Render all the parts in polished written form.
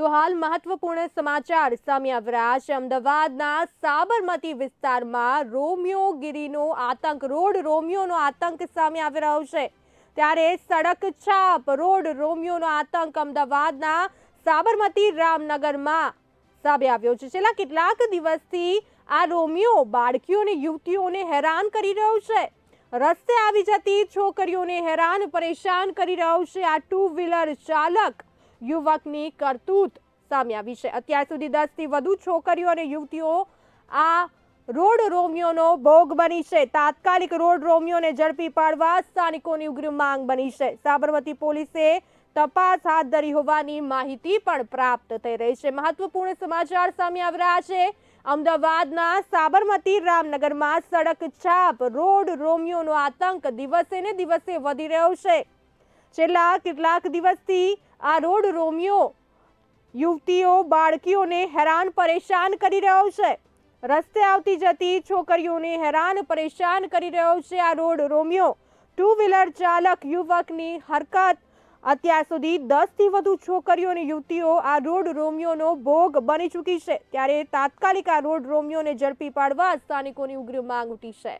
તો હાલ મહત્વપૂર્ણ સમાચાર સામે આવી રહ્યા છે। અમદાવાદના સાબરમતી વિસ્તારમાં રોમિયોગીરીનો આતંક, રોડ રોમિયોનો આતંક સામે આવી રહ્યો છે। ત્યારે સડક છાપ રોડ રોમિયોનો આતંક અમદાવાદના સાબરમતી રામનગરમાં સામે આવ્યો છે। છેલ્લા કેટલાક દિવસથી આ રોમિયો બાળકીઓ અને યુવતીઓને હેરાન કરી રહ્યો છે। રસ્તે આવી જતી છોકરીઓને હેરાન પરેશાન કરી રહ્યો છે। આ ટુ વ્હીલર ચાલક યુવકની કરતૂત સામે આવી છે। અત્યાર સુધી 10 થી વધુ છોકરીઓ અને યુવતીઓ આ રોડ રોમિયોનો ભોગ બની છે। તાત્કાલિક રોડ રોમિયોને ઝડપી પાડવા સ્થાનિકોની ઉગ્ર માંગ બની છે। સાબરમતી પોલીસે તપાસ હાથ ધરી હોવાની માહિતી પણ પ્રાપ્ત થઈ રહી છે। મહત્વપૂર્ણ સમાચાર સામે આવી રહ્યા છે। અમદાવાદના સાબરમતી રામનગરમાં સડક છાપ રોડ રોમિયોનો આતંક દિવસે ને દિવસે વધી રહ્યો છે। છેલ્લા કેટલાક દિવસથી આ રોડ રોમિયો યુવતીઓ બાળકીઓને હેરાન પરેશાન કરી રહ્યો છે। રસ્તે આવતી જતી છોકરીઓને હેરાન પરેશાન કરી રહ્યો છે આ રોડ રોમિયો। ટુ વ્હીલર ચાલક યુવકની હરકત અત્યાર સુધી 10 થી વધુ છોકરીઓ અને યુવતીઓ આ રોડ રોમિયોનો ભોગ બની ચૂકી છે। ત્યારે તાત્કાલિક આ રોડ રોમિયોને ઝડપી પાડવા સ્થાનિકોની ઉગ્ર માંગ ઉઠી છે।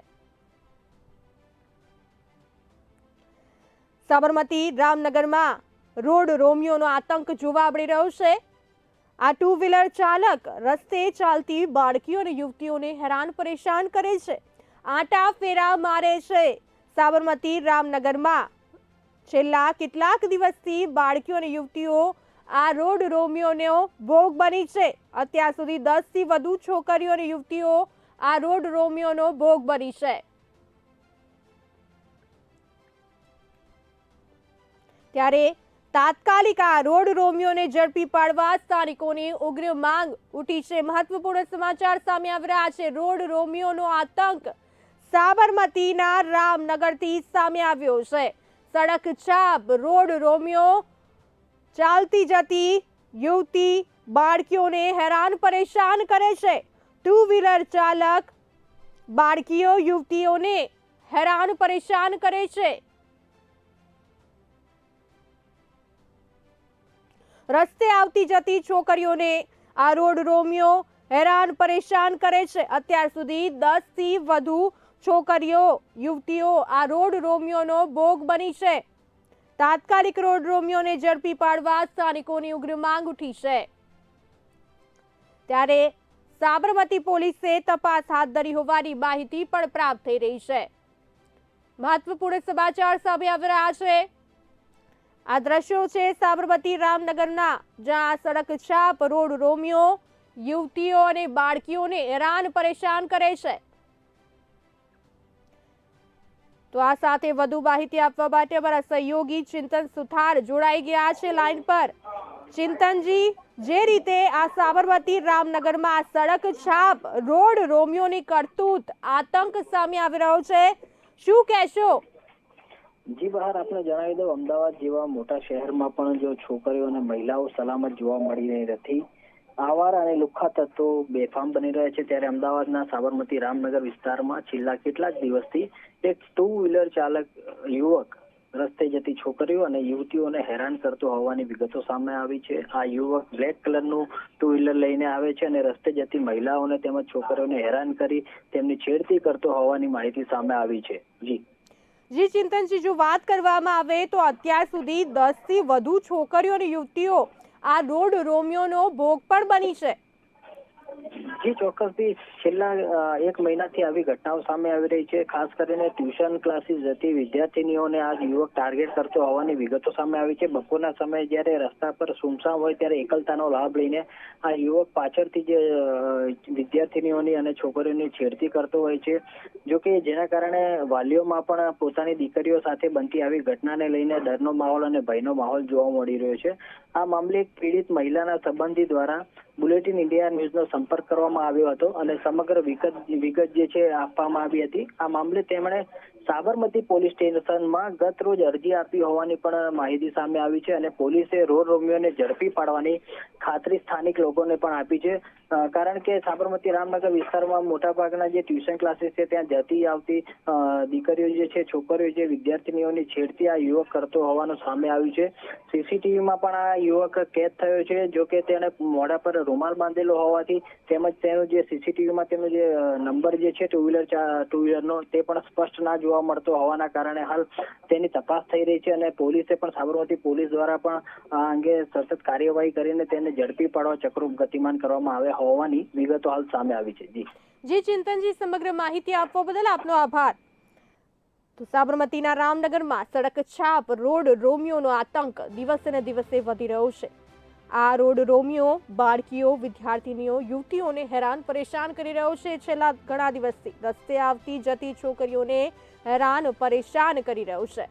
સાબરમતી રામનગરમાં રોડ રોમિયોનો આતંક જોવા મળી રહ્યો છે। આ ટુ વ્હીલર ચાલક રસ્તે ચાલતી બાળકીઓ અને યુવતીઓને હેરાન પરેશાન કરે છે, આંટા ફેરા મારે છે। સાબરમતી રામનગરમાં છેલ્લા કેટલાક દિવસથી બાળકીઓ અને યુવતીઓ આ રોડ રોમિયોનો ભોગ બની છે। અત્યાર સુધી 10 થી વધુ છોકરીઓ અને યુવતીઓ આ રોડ રોમિયોનો ભોગ બની છે। ત્યારે તાત્કાલિક આ રોડ રોમિયોને ઝડપી પાડવા સ્થાનિકોની ઉગ્ર માંગ ઉઠી છે। મહત્વપૂર્ણ સમાચાર સામે આવી રહ્યા છે। રોડ રોમિયોનો આતંક સાબરમતીના રામનગરથી સામે આવ્યો છે। સડક છાપ રોડ રોમિયો ચાલતી જતી યુવતી બાળકીઓને હેરાન પરેશાન કરે છે। ટુ વ્હીલર ચાલક બાળકીઓ યુવતીઓને હેરાન પરેશાન કરે છે। રસ્તે આવતી જતી છોકરીઓને આ રોડ રોમિયો હેરાન પરેશાન કરે છે। અત્યાર સુધી 10 થી વધુ છોકરીઓ યુવતીઓ આ રોડ રોમિયોનો ભોગ બની છે। તાત્કાલિક રોડ રોમિયોને ઝડપી પાડવા સ્થાનિકોની ઉગ્ર માંગ ઉઠી છે। ત્યારે સાબરમતી પોલીસે તપાસ હાથ ધરી હોવાની માહિતી પણ પ્રાપ્ત થઈ રહી છે। મહત્વપૂર્ણ સમાચાર સામે આવી રહ્યા છે। આ દ્રશ્યો છે સાબરમતી રામનગરના, જ્યાં સડક છાપ રોડ રોમિયો યુવતીઓ અને બાળકીઓને હેરાન પરેશાન કરે છે। તો આ સાથે વધુ માહિતી આપવા માટે અમારા સહયોગી ચિંતન સુથાર જોડાઈ ગયા છે લાઈન પર। ચિંતનજી, જે રીતે આ સાબરમતી રામનગરમાં આ સડક છાપ રોડ રોમિયોની કરતૂત આતંક સામે આવી રહ્યો છે, શું કહેશો? જી બહાર આપણે જણાવી દઉં, અમદાવાદ જેવા મોટા શહેરમાં પણ જો છોકરીઓ અને મહિલાઓ સલામત જોવા મળી રહી નથી, આવારા અને લુખ્ખા તત્વો બેફામ બની રહ્યા છે। ત્યારે અમદાવાદના સાબરમતી રામનગર વિસ્તારમાં છેલ્લા કેટલાક દિવસથી એક ટુ વ્હીલર ચાલક યુવક રસ્તે જતી છોકરીઓ અને યુવતીઓને હેરાન કરતો હોવાની વિગતો સામે આવી છે। આ યુવક બ્લેક કલરનું ટુ વ્હીલર લઈને આવે છે અને રસ્તે જતી મહિલાઓને તેમજ છોકરીઓને હેરાન કરી તેમની છેડતી કરતો હોવાની માહિતી સામે આવી છે। જી ચિંતનજી, જો વાત કરવામાં આવે તો અત્યાર સુધી 10 થી વધુ છોકરીઓ અને યુવતીઓ આ રોડ રોમિયોનો ભોગ પણ બની છે। જી ચોક્કસથી છેલ્લા એક મહિનાથી આવી ઘટનાઓ સામે આવી રહી છે। ખાસ કરીને ટ્યુશન ક્લાસીસ જતી વિદ્યાર્થીનીઓને આ યુવક ટાર્ગેટ કરતો હોવાની વિગતો સામે આવી છે। બપોરના સમયે જ્યારે રસ્તા પર સુમસામ હોય ત્યારે એકલતાનો લાભ લઈને આ યુવક પાછળથી જે વિદ્યાર્થીનીઓની અને છોકરીઓની છેડતી કરતો હોય છે। જો કે જેના કારણે વાલીઓમાં પણ પોતાની દીકરીઓ સાથે બનતી આવી ઘટનાને લઈને ડરનો માહોલ અને ભયનો માહોલ જોવા મળી રહ્યો છે। આ મામલે પીડિત મહિલાના સંબંધી દ્વારા બુલેટિન ઇન્ડિયા ન્યૂઝનો સંપર્ક કરવામાં આવ્યો હતો અને સમગ્ર વિગત જે છે આપવામાં આવી હતી। આ મામલે તેમણે સાબરમતી પોલીસ સ્ટેશનમાં ગત રોજ અરજી આપી હોવાની પણ માહિતી સામે આવી છે અને પોલીસે રોડ રોમિયોને ઝડપી પાડવાની ખાતરી સ્થાનિક લોકોને પણ આપી છે. કારણ કે સાબરમતી રામનગર વિસ્તારમાં મોટાભાગના જે ટ્યુશન ક્લાસીસ છે ત્યાં જતી આવતી દીકરીઓ જે છે, છોકરીઓ જે વિદ્યાર્થીનીઓની છેડતી આ યુવક કરતો હોવાનું સામે આવ્યું છે. સીસીટીવીમાં પણ આ યુવક કેદ થયો છે. જો કે તેણે મોઢા પર રૂમાલ બાંધેલો હોવાથી તેમજ તેનું જે સીસીટીવીમાં તેનો જે નંબર જે છે ટુ વ્હીલરનો તે પણ સ્પષ્ટ ના જોવા મળતો હોવાના કારણે હાલ તેની તપાસ થઈ રહી છે અને પોલીસે પણ સાબરમતી પોલીસ દ્વારા પણ આ અંગે સતત કાર્યવાહી કરીને તેને ઝડપી પાડવા ચક્રો ગતિમાન કરવામાં આવ્યા હોવાની વિગતો હાલ સામે આવી છે. જી ચિંતનજી, સમગ્ર માહિતી આપવા બદલ આપનો આભાર. તો સાબરમતીના રામનગરમાં સડક છાપ રોડ રોમિયોનો આતંક દિવસે ને દિવસે વધી રહ્યો છે. આ રોડ રોમિયો બાળકીઓ, વિદ્યાર્થીનીઓ, યુવતીઓને હેરાન પરેશાન કરી રહ્યો છે. છેલ્લા ઘણા દિવસથી રસ્તે આવતી જતી છોકરીઓને હેરાન પરેશાન કરી રહ્યો છે.